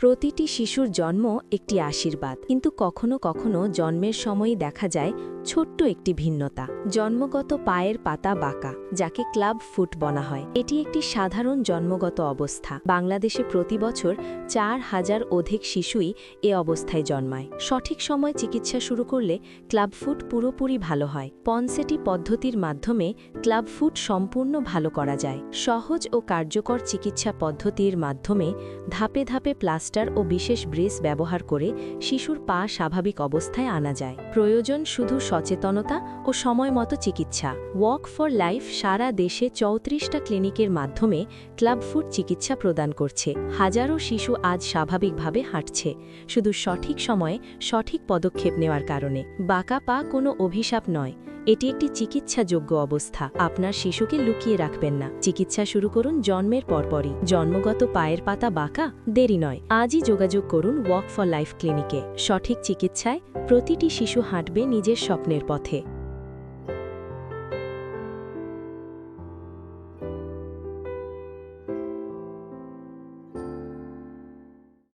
প্রতিটি শিশুর জন্ম একটি আশীর্বাদ, কিন্তু কখনো কখনো জন্মের সময়ই দেখা যায় ছোট্ট একটি ভিন্নতা। জন্মগত পায়ের পাতা বাঁকা, যাকে ক্লাব ফুট বলা হয়। এটি একটি সাধারণ জন্মগত অবস্থা। বাংলাদেশে প্রতি বছর ৪,০০০ অধিক শিশুই এ অবস্থায় জন্মায়। সঠিক সময় চিকিৎসা শুরু করলে ক্লাব ফুট পুরোপুরি ভালো হয়। পনসেটি পদ্ধতির মাধ্যমে ক্লাব ফুট সম্পূর্ণ ভালো করা যায়। সহজ ও কার্যকর চিকিৎসা পদ্ধতির মাধ্যমে ধাপে ধাপে প্লাস্টার ও বিশেষ ব্রেস ব্যবহার করে শিশুর পা স্বাভাবিক অবস্থায় আনা যায়। প্রয়োজন শুধু সচেতনতা ও সময়মতো চিকিৎসা। ওয়াক ফর লাইফ সারা দেশে ৩৪টা ক্লিনিকের মাধ্যমে ক্লাব ফুট চিকিৎসা প্রদান করছে। হাজারো শিশু আজ স্বাভাবিকভাবে হাঁটছে, শুধু সঠিক সময়ে সঠিক পদক্ষেপ নেওয়ার কারণে। বাঁকা পা কোনো অভিশাপ নয়, এটি একটি চিকিৎসাযোগ্য অবস্থা। আপনার শিশুকে লুকিয়ে রাখবেন না, চিকিৎসা শুরু করুন জন্মের পরপরই। জন্মগত পায়ের পাতা বাঁকা? দেরি নয়, আজই যোগাযোগ করুন ওয়াক ফর লাইফ ক্লিনিকে। সঠিক চিকিৎসায় প্রতিটি শিশু হাঁটবে নিজের স্বপ্নের পথে।